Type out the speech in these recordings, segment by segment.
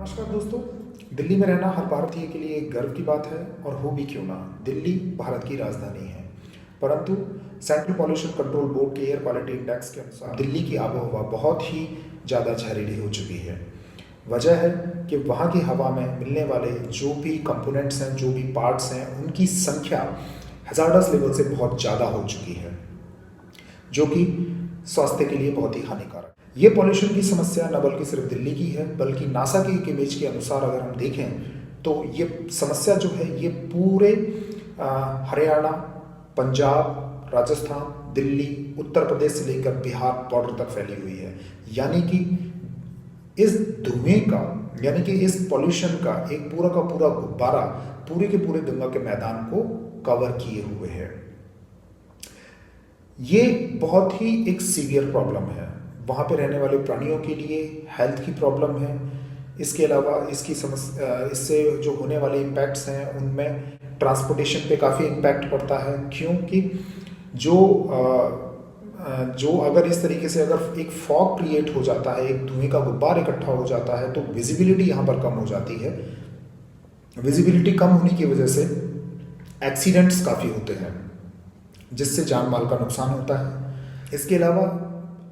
नमस्कार दोस्तों। दिल्ली में रहना हर भारतीय के लिए एक गर्व की बात है और हो भी क्यों ना। दिल्ली भारत की राजधानी है, परंतु सेंट्रल पॉल्यूशन कंट्रोल बोर्ड के एयर क्वालिटी इंडेक्स के अनुसार दिल्ली की आबोहवा बहुत ही ज़्यादा जहरीली हो चुकी है। वजह है कि वहाँ की हवा में मिलने वाले जो भी कंपोनेंट्स हैं, जो भी पार्ट्स हैं, उनकी संख्या हजार्डस लेवल से बहुत ज़्यादा हो चुकी है, जो कि स्वास्थ्य के लिए बहुत ही हानिकारक। ये पॉल्यूशन की समस्या न बल्कि सिर्फ दिल्ली की है, बल्कि नासा की एक इमेज के अनुसार अगर हम देखें तो ये समस्या जो है ये पूरे हरियाणा, पंजाब, राजस्थान, दिल्ली, उत्तर प्रदेश से लेकर बिहार बॉर्डर तक फैली हुई है। यानी कि इस धुएं का, यानी कि इस पॉल्यूशन का एक पूरा का पूरा गुब्बारा पूरे के पूरे गंगा के मैदान को कवर किए हुए है। ये बहुत ही एक सीवियर प्रॉब्लम है। वहाँ पे रहने वाले प्राणियों के लिए हेल्थ की प्रॉब्लम है। इसके अलावा इसकी समस्या, इससे जो होने वाले इम्पैक्ट्स हैं उनमें ट्रांसपोर्टेशन पे काफ़ी इम्पैक्ट पड़ता है, क्योंकि जो अगर इस तरीके से अगर एक फॉग क्रिएट हो जाता है, एक धुएं का गुब्बार इकट्ठा हो जाता है, तो विजिबिलिटी यहाँ पर कम हो जाती है। विजिबिलिटी कम होने की वजह से एक्सीडेंट्स काफ़ी होते हैं, जिससे जान माल का नुकसान होता है। इसके अलावा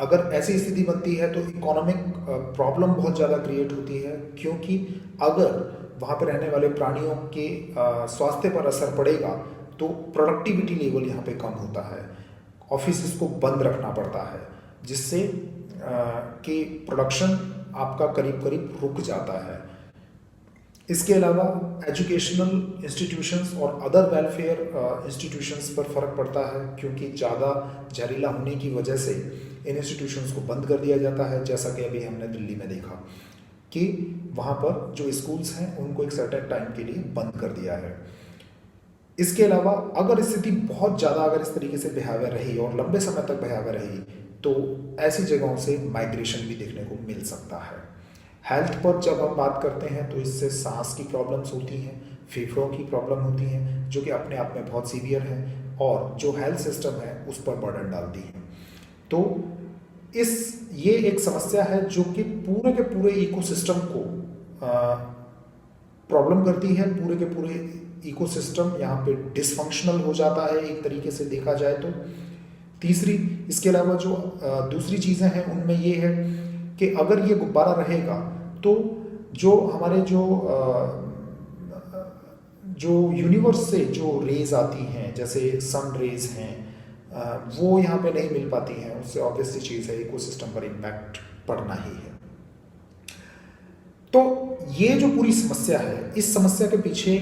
अगर ऐसी स्थिति बनती है तो इकोनॉमिक प्रॉब्लम बहुत ज़्यादा क्रिएट होती है, क्योंकि अगर वहाँ पर रहने वाले प्राणियों के स्वास्थ्य पर असर पड़ेगा तो प्रोडक्टिविटी लेवल यहाँ पे कम होता है। ऑफिस को बंद रखना पड़ता है, जिससे कि प्रोडक्शन आपका करीब करीब रुक जाता है। इसके अलावा एजुकेशनल इंस्टीट्यूशंस और अदर वेलफेयर इंस्टीट्यूशंस पर फ़र्क पड़ता है, क्योंकि ज़्यादा जहरीला होने की वजह से इन इंस्टीट्यूशंस को बंद कर दिया जाता है। जैसा कि अभी हमने दिल्ली में देखा कि वहाँ पर जो स्कूल्स हैं उनको एक सर्टेन टाइम के लिए बंद कर दिया है। इसके अलावा अगर स्थिति बहुत ज़्यादा अगर इस तरीके से बिहेवियर रही और लंबे समय तक बिहेवियर रही तो ऐसी जगहों से माइग्रेशन भी देखने को मिल सकता है। हेल्थ पर जब हम बात करते हैं तो इससे सांस की प्रॉब्लम्स होती हैं, फेफड़ों की प्रॉब्लम होती हैं, जो कि अपने आप में बहुत सीवियर हैं और जो हेल्थ सिस्टम है उस पर बर्डन डालती हैं। तो ये एक समस्या है जो कि पूरे के पूरे इकोसिस्टम को प्रॉब्लम करती है। पूरे के पूरे इकोसिस्टम यहाँ पे डिसफंक्शनल हो जाता है एक तरीके से देखा जाए तो। तीसरी, इसके अलावा जो दूसरी चीज़ें हैं उनमें ये है कि अगर ये गुब्बारा रहेगा तो जो हमारे जो यूनिवर्स से जो रेज आती हैं, जैसे सन रेज हैं, वो यहाँ पे नहीं मिल पाती हैं। उससे ऑब्वियस सी चीज़ है, इकोसिस्टम पर इम्पैक्ट पड़ना ही है। तो ये जो पूरी समस्या है, इस समस्या के पीछे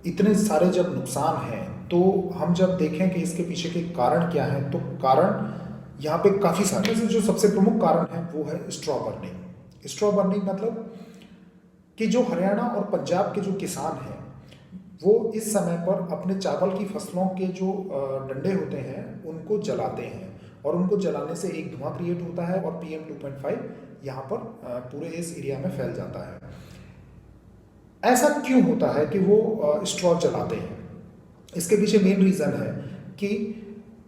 इतने सारे जब नुकसान हैं तो हम जब देखें कि इसके पीछे के कारण क्या हैं, तो कारण यहाँ पे काफ़ी सारे हैं। जो सबसे प्रमुख कारण है वो है स्ट्रॉ बर्निंग। स्ट्रॉ बर्निंग मतलब कि जो हरियाणा और पंजाब के जो किसान हैं वो इस समय पर अपने चावल की फसलों के जो डंडे होते हैं उनको जलाते हैं, और उनको जलाने से एक धुआं क्रिएट होता है और PM 2.5 यहाँ पर पूरे इस एरिया में फैल जाता है। ऐसा क्यों होता है कि वो स्ट्रॉ जलाते हैं? इसके पीछे मेन रीज़न है कि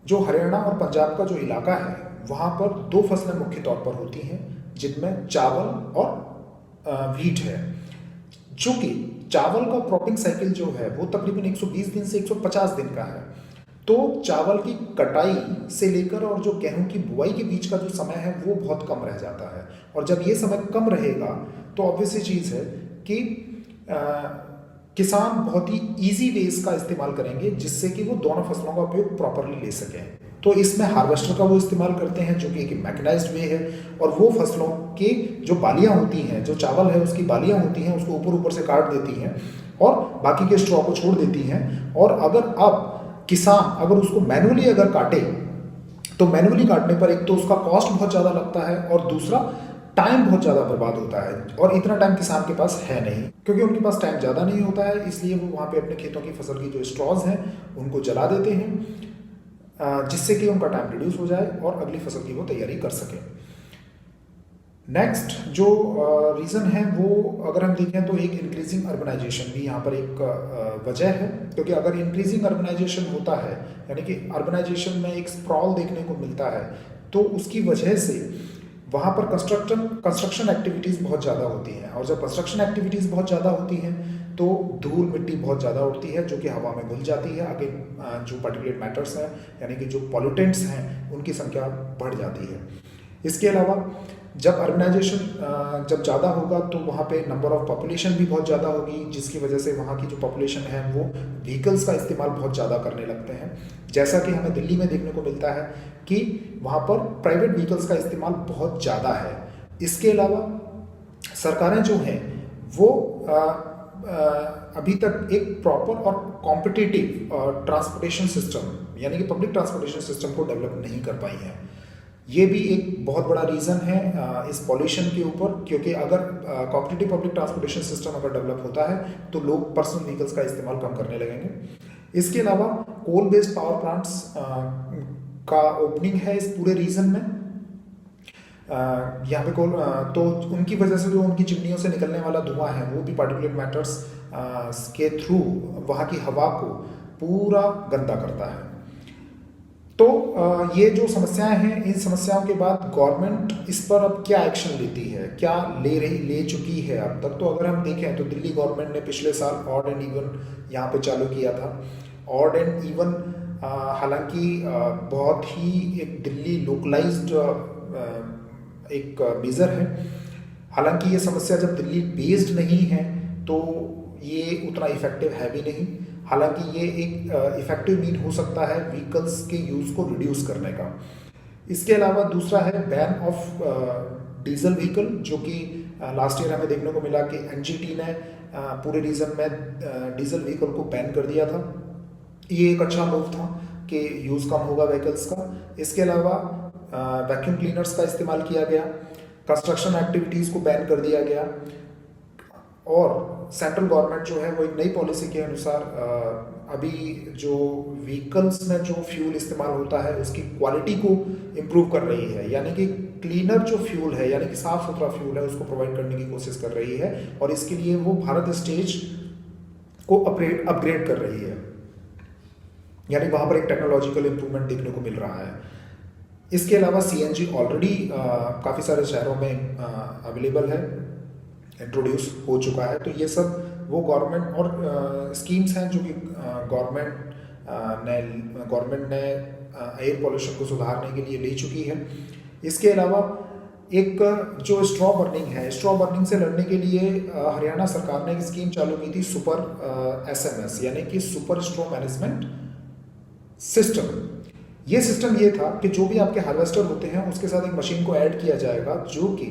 जो हरियाणा और पंजाब का जो इलाका है वहाँ पर दो फसलें मुख्य तौर पर होती हैं, जिनमें चावल और व्हीट है। जो कि चावल का क्रॉपिंग साइकिल जो है वो तकरीबन 120 दिन से 150 दिन का है। तो चावल की कटाई से लेकर और जो गेहूं की बुआई के बीच का जो समय है वो बहुत कम रह जाता है, और जब ये समय कम रहेगा तो ऑब्वियस चीज़ है कि किसान बहुत ही इजी वेज का इस्तेमाल करेंगे, जिससे कि वो दोनों फसलों का उपयोग प्रॉपरली ले सकें। तो इसमें हार्वेस्टर का वो इस्तेमाल करते हैं, जो कि एक मैकेनाइज्ड वे है, और वो फसलों के जो बालियाँ होती हैं, जो चावल है उसकी बालियाँ होती हैं, उसको ऊपर ऊपर से काट देती हैं और बाकी के स्ट्रॉ को छोड़ देती हैं। और अगर अब किसान अगर उसको मैनुअली अगर काटे तो मैनुअली काटने पर एक तो उसका कॉस्ट बहुत ज़्यादा लगता है और दूसरा टाइम बहुत ज़्यादा बर्बाद होता है, और इतना टाइम किसान के पास है नहीं, क्योंकि उनके पास टाइम ज़्यादा नहीं होता है। इसलिए वो वहाँ पे अपने खेतों की फसल की जो स्ट्रॉज हैं उनको जला देते हैं, जिससे कि उनका टाइम रिड्यूस हो जाए और अगली फसल की वो तैयारी कर सकें। नेक्स्ट जो रीज़न है वो अगर हम देखें तो एक इंक्रीजिंग अर्बनाइजेशन भी यहाँ पर एक वजह है, क्योंकि अगर इंक्रीजिंग अर्बनाइजेशन होता है, यानी कि अर्बनाइजेशन में एक स्प्रॉल देखने को मिलता है, तो उसकी वजह से वहाँ पर कंस्ट्रक्शन एक्टिविटीज़ बहुत ज़्यादा होती हैं, और जब कंस्ट्रक्शन एक्टिविटीज़ बहुत ज़्यादा होती हैं तो धूल मिट्टी बहुत ज़्यादा उड़ती है जो कि हवा में घुल जाती है। आगे जो पार्टिकुलेट मैटर्स हैं यानी कि जो पॉल्यूटेंट्स हैं उनकी संख्या बढ़ जाती है। इसके अलावा जब अर्बनाइजेशन जब ज़्यादा होगा तो वहाँ पे नंबर ऑफ पॉपुलेशन भी बहुत ज़्यादा होगी, जिसकी वजह से वहाँ की जो पॉपुलेशन है वो व्हीकल्स का इस्तेमाल बहुत ज़्यादा करने लगते हैं। जैसा कि हमें दिल्ली में देखने को मिलता है कि वहाँ पर प्राइवेट व्हीकल्स का इस्तेमाल बहुत ज़्यादा है। इसके अलावा सरकारें जो हैं वो अभी तक एक प्रॉपर और कॉम्पिटिटिव ट्रांसपोर्टेशन सिस्टम यानी कि पब्लिक ट्रांसपोर्टेशन सिस्टम को डेवलप नहीं कर पाई हैं। ये भी एक बहुत बड़ा रीज़न है इस पॉल्यूशन के ऊपर, क्योंकि अगर कॉम्पिटिटिव पब्लिक ट्रांसपोर्टेशन सिस्टम अगर डेवलप होता है तो लोग पर्सनल व्हीकल्स का इस्तेमाल कम करने लगेंगे। इसके अलावा कोल बेस्ड पावर प्लांट्स का ओपनिंग है इस पूरे रीजन में। यहाँ पे तो उनकी वजह से जो उनकी चिमनियों से निकलने वाला धुआं है वो भी पार्टिकुलेट मैटर्स के थ्रू वहाँ की हवा को पूरा गंदा करता है। तो ये जो समस्याएं हैं, इन समस्याओं के बाद गवर्नमेंट इस पर अब क्या एक्शन लेती है, क्या ले चुकी है अब तक। तो अगर हम देखें तो दिल्ली गवर्नमेंट ने पिछले साल ऑड एंड इवन यहाँ पे चालू किया था। ऑड एंड इवन हालांकि बहुत ही एक दिल्ली लोकलाइज्ड एक मेजर है। हालांकि ये समस्या जब दिल्ली बेस्ड नहीं है तो ये उतना इफेक्टिव है भी नहीं। हालांकि ये एक इफेक्टिव मीन हो सकता है व्हीकल्स के यूज़ को रिड्यूस करने का। इसके अलावा दूसरा है बैन ऑफ डीजल व्हीकल, जो कि लास्ट ईयर हमें देखने को मिला कि एनजीटी ने पूरे रीजन में डीजल व्हीकल को बैन कर दिया था। ये एक अच्छा मूव था कि यूज़ कम होगा व्हीकल्स का। इसके अलावा वैक्यूम क्लीनर्स का इस्तेमाल किया गया, कंस्ट्रक्शन एक्टिविटीज़ को बैन कर दिया गया, और सेंट्रल गवर्नमेंट जो है वो एक नई पॉलिसी के अनुसार अभी जो व्हीकल्स में जो फ्यूल इस्तेमाल होता है उसकी क्वालिटी को इम्प्रूव कर रही है। यानी कि क्लीनर जो फ्यूल है यानी कि साफ सुथरा फ्यूल है उसको प्रोवाइड करने की कोशिश कर रही है, और इसके लिए वो भारत स्टेज को अपग्रेड कर रही है। यानी वहाँ पर एक टेक्नोलॉजिकल इम्प्रूवमेंट देखने को मिल रहा है। इसके अलावा सीएनजी ऑलरेडी काफ़ी सारे शहरों में अवेलेबल है, इंट्रोड्यूस हो चुका है। तो ये सब वो गवर्नमेंट और स्कीम्स हैं जो कि गवर्नमेंट ने एयर पोल्यूशन को सुधारने के लिए ले चुकी है। इसके अलावा एक जो स्ट्रॉ बर्निंग है, स्ट्रॉ बर्निंग से लड़ने के लिए हरियाणा सरकार ने एक स्कीम चालू की थी, सुपर एसएमएस यानी कि सुपर स्ट्रॉ मैनेजमेंट सिस्टम। ये सिस्टम ये था कि जो भी आपके हार्वेस्टर होते हैं उसके साथ एक मशीन को ऐड किया जाएगा जो कि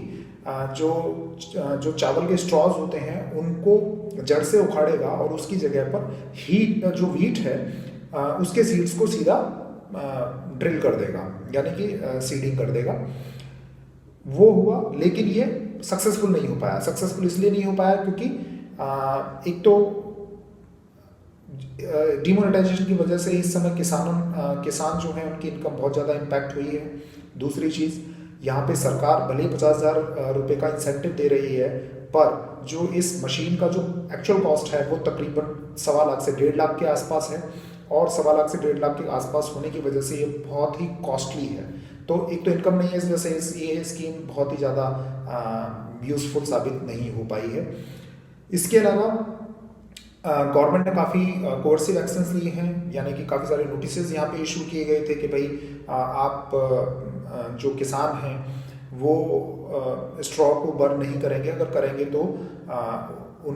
जो चावल के स्ट्रॉज होते हैं उनको जड़ से उखाड़ेगा और उसकी जगह पर जो व्हीट है उसके सीड्स को सीधा ड्रिल कर देगा, यानी कि सीडिंग कर देगा। वो हुआ, लेकिन ये सक्सेसफुल नहीं हो पाया। सक्सेसफुल इसलिए नहीं हो पाया क्योंकि एक तो डिमोनेटाइजेशन की वजह से इस समय किसान जो हैं उनकी इनकम बहुत ज़्यादा इम्पैक्ट हुई है। दूसरी चीज़, यहाँ पे सरकार भले 50,000 रुपये का इंसेंटिव दे रही है, पर जो इस मशीन का जो एक्चुअल कॉस्ट है वो तकरीबन 1.25 लाख से 1.5 लाख के आसपास है, और 1.25 लाख से 1.5 लाख के आसपास होने की वजह से ये बहुत ही कॉस्टली है। तो एक तो इनकम नहीं है, इस वजह से ये स्कीम बहुत ही ज़्यादा यूज़फुल साबित नहीं हो पाई है। इसके अलावा गवर्नमेंट ने काफ़ी कोर्सिव एक्शंस लिए हैं, यानी कि काफ़ी सारे नोटिस यहाँ पे इशू किए गए थे कि भाई आप जो किसान हैं वो स्ट्रॉ को बर्न नहीं करेंगे, अगर करेंगे तो उन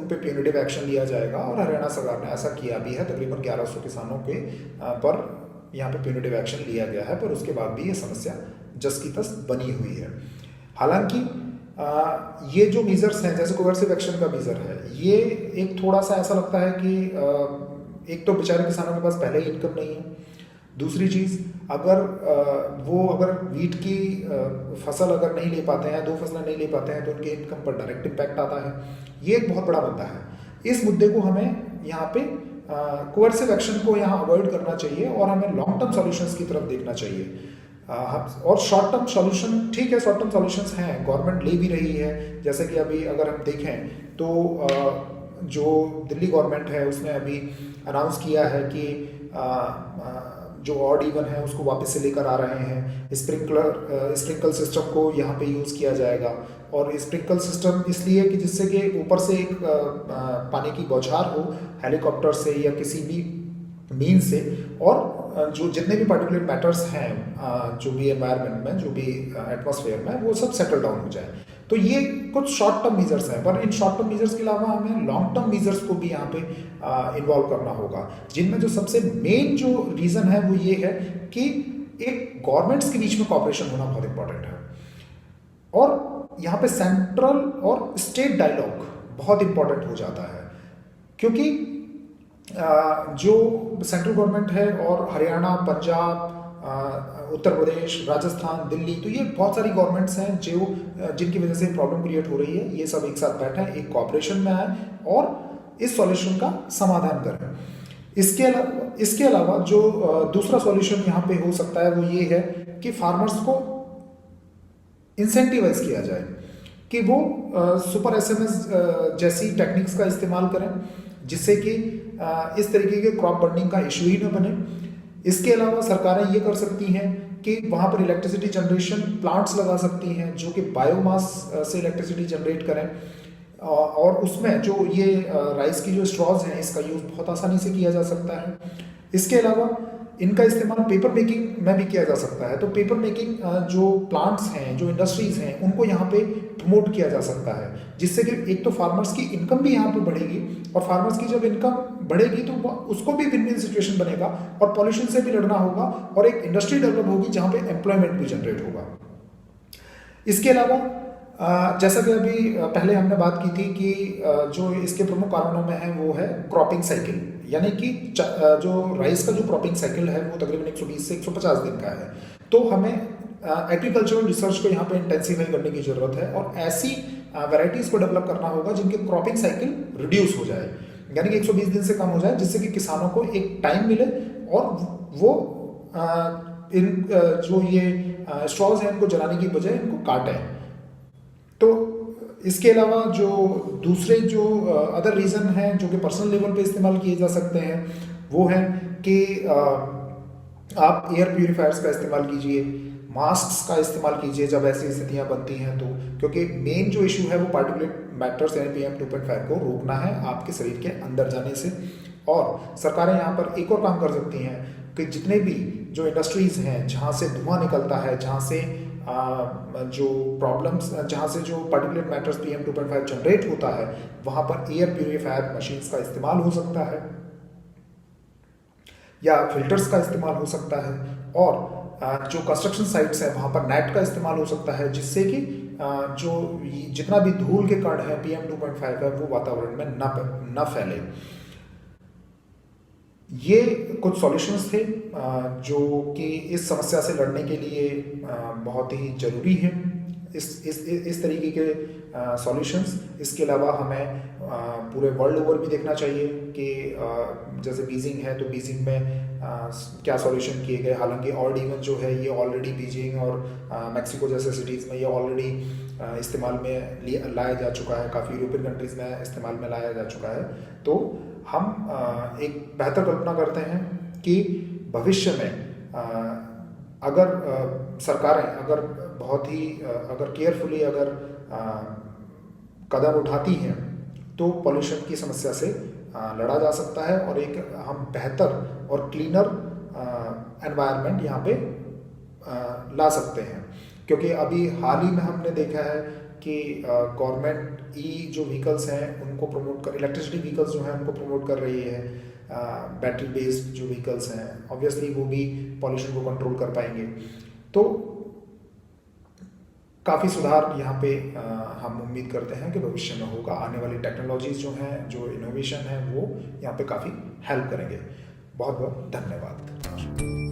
पे प्यूनिटिव एक्शन लिया जाएगा। और हरियाणा सरकार ने ऐसा किया भी है, तकरीबन 1100 किसानों के पर यहाँ पे प्यूनिटिव एक्शन लिया गया है, पर उसके बाद भी ये समस्या जस की तस बनी हुई है। हालांकि ये जो मीजर्स हैं, जैसे कोवर्सिव एक्शन का मीजर है, ये एक थोड़ा सा ऐसा लगता है कि एक तो बेचारे किसानों के पास पहले ही इनकम नहीं है। दूसरी चीज़, अगर वीट की फसल अगर नहीं ले पाते हैं, 2 फसलें नहीं ले पाते हैं, तो उनके इनकम पर डायरेक्ट इम्पैक्ट आता है। ये एक बहुत बड़ा मुद्दा है। इस मुद्दे को हमें यहाँ पे कोवर्सिव एक्शन को यहाँ अवॉइड करना चाहिए और हमें लॉन्ग टर्म सॉल्यूशंस की तरफ देखना चाहिए। और शॉर्ट टर्म सॉल्यूशन, ठीक है, शॉर्ट टर्म सॉल्यूशंस हैं, गवर्नमेंट ले भी रही है। जैसे कि अभी अगर हम देखें तो जो दिल्ली गवर्नमेंट है उसने अभी अनाउंस किया है कि जो ऑड इवन है उसको वापस से लेकर आ रहे हैं। स्प्रिंकल सिस्टम को यहाँ पे यूज़ किया जाएगा, और स्प्रिंकल सिस्टम इसलिए कि जिससे कि ऊपर से एक पानी की बौछार हो हेलीकॉप्टर से या किसी भी मीन से, और जो जितने भी पार्टिकुलेट मैटर्स हैं जो भी एनवायरनमेंट में, जो भी एटमॉस्फेयर में, वो सब सेटल डाउन हो जाए। तो ये कुछ शॉर्ट टर्म मेजर्स हैं, पर इन शॉर्ट टर्म मेजर्स के अलावा हमें लॉन्ग टर्म मेजर्स को भी यहाँ पे इन्वॉल्व करना होगा, जिनमें जो सबसे मेन जो रीज़न है वो ये है कि एक गवर्नमेंट्स के बीच में कॉपरेशन होना बहुत इंपॉर्टेंट है, और यहाँ पे सेंट्रल और स्टेट डायलॉग बहुत इंपॉर्टेंट हो जाता है, क्योंकि जो सेंट्रल गवर्नमेंट है और हरियाणा, पंजाब, उत्तर प्रदेश, राजस्थान, दिल्ली, तो ये बहुत सारी गवर्नमेंट्स हैं जो जिनकी वजह से प्रॉब्लम क्रिएट हो रही है, ये सब एक साथ बैठे हैं, एक कॉपरेशन में आए और इस सॉल्यूशन का समाधान करें। इसके अलावा जो दूसरा सॉल्यूशन यहाँ पे हो सकता है वो ये है कि फार्मर्स को इंसेंटिवाइज किया जाए कि वो सुपर एसएमएस जैसी टेक्निक्स का इस्तेमाल करें, जिससे कि इस तरीके के क्रॉप बर्निंग का इशू ही न बने। इसके अलावा सरकारें ये कर सकती हैं कि वहाँ पर इलेक्ट्रिसिटी जनरेशन प्लांट्स लगा सकती हैं जो कि बायोमास से इलेक्ट्रिसिटी जनरेट करें, और उसमें जो ये राइस की जो स्ट्रॉज हैं इसका यूज़ बहुत आसानी से किया जा सकता है। इसके अलावा इनका इस्तेमाल पेपर मेकिंग में भी किया जा सकता है, तो पेपर मेकिंग जो प्लांट्स हैं, जो इंडस्ट्रीज़ हैं, उनको यहाँ पे प्रमोट किया जा सकता है, जिससे कि एक तो फार्मर्स की इनकम भी यहाँ पे बढ़ेगी, और फार्मर्स की जब इनकम बढ़ेगी तो उसको भी विन विन सिचुएशन बनेगा, और पॉल्यूशन से भी लड़ना होगा, और एक इंडस्ट्री डेवलप होगी जहाँ पे एम्प्लॉयमेंट भी जनरेट होगा। इसके अलावा जैसा कि अभी पहले हमने बात की थी कि जो इसके प्रमुख कारणों में है वो है क्रॉपिंग साइकिल, यानी कि जो राइस का जो क्रॉपिंग साइकिल है वो तकरीबन 120 से 150 दिन का है। तो हमें एग्रीकल्चरल रिसर्च को यहाँ पे इंटेंसिफाई करने की ज़रूरत है, और ऐसी वैराइटीज़ को डेवलप करना होगा जिनके क्रॉपिंग साइकिल रिड्यूस हो जाए, यानी कि 120 दिन से कम हो जाए, जिससे कि किसानों को एक टाइम मिले और वो इन जो ये स्ट्रॉज हैं इनको जलाने की बजाय इनको काटें। तो इसके अलावा जो दूसरे जो अदर रीज़न हैं जो कि पर्सनल लेवल पे इस्तेमाल किए जा सकते हैं वो है कि आप एयर प्यूरीफायर्स का इस्तेमाल कीजिए, मास्क का इस्तेमाल कीजिए जब ऐसी स्थितियाँ बनती हैं, तो क्योंकि मेन जो इशू है वो पार्टिकुलेट मैटर्स यानी PM 2.5 को रोकना है आपके शरीर के अंदर जाने से। और सरकारें यहाँ पर एक और काम कर सकती हैं कि जितने भी जो इंडस्ट्रीज़ हैं जहाँ से धुआं निकलता है, जहाँ से जो प्रॉब्लम्स, जहाँ से जो पार्टिकुलेट मैटर्स PM 2.5 जनरेट होता है, वहाँ पर एयर प्यूरीफायर मशीन्स का इस्तेमाल हो सकता है या फिल्टर्स का इस्तेमाल हो सकता है, और जो कंस्ट्रक्शन साइट्स हैं वहाँ पर नेट का इस्तेमाल हो सकता है, जिससे कि जो जितना भी धूल के कण है PM 2.5 है वो वातावरण में न फैले। ये कुछ सॉल्यूशंस थे जो कि इस समस्या से लड़ने के लिए बहुत ही ज़रूरी हैं, इस तरीके के सॉल्यूशंस। इसके अलावा हमें पूरे वर्ल्ड ओवर भी देखना चाहिए कि जैसे बीजिंग है तो बीजिंग में क्या सॉल्यूशन किए गए। हालांकि ऑड इवन जो है ये ऑलरेडी बीजिंग और मैक्सिको जैसे सिटीज़ में ये ऑलरेडी इस्तेमाल में लाया जा चुका है, काफ़ी यूरोपियन कंट्रीज़ में इस्तेमाल में लाया जा चुका है। तो हम एक बेहतर कल्पना करते हैं कि भविष्य में अगर सरकारें अगर बहुत ही अगर केयरफुली अगर कदम उठाती हैं तो पॉल्यूशन की समस्या से लड़ा जा सकता है, और एक हम बेहतर और क्लीनर एनवायरनमेंट यहाँ पे ला सकते हैं। क्योंकि अभी हाल ही में हमने देखा है कि गवर्नमेंट जो व्हीकल्स हैं उनको प्रमोट कर, इलेक्ट्रिसिटी व्हीकल्स जो हैं उनको प्रमोट कर रही है, बैटरी बेस्ड जो व्हीकल्स हैं, ऑब्वियसली वो भी पॉल्यूशन को कंट्रोल कर पाएंगे। तो काफ़ी सुधार यहाँ पे हम उम्मीद करते हैं कि भविष्य में होगा। आने वाली टेक्नोलॉजीज़ जो हैं, जो इनोवेशन है, वो यहाँ पे काफ़ी हेल्प करेंगे। बहुत बहुत धन्यवाद।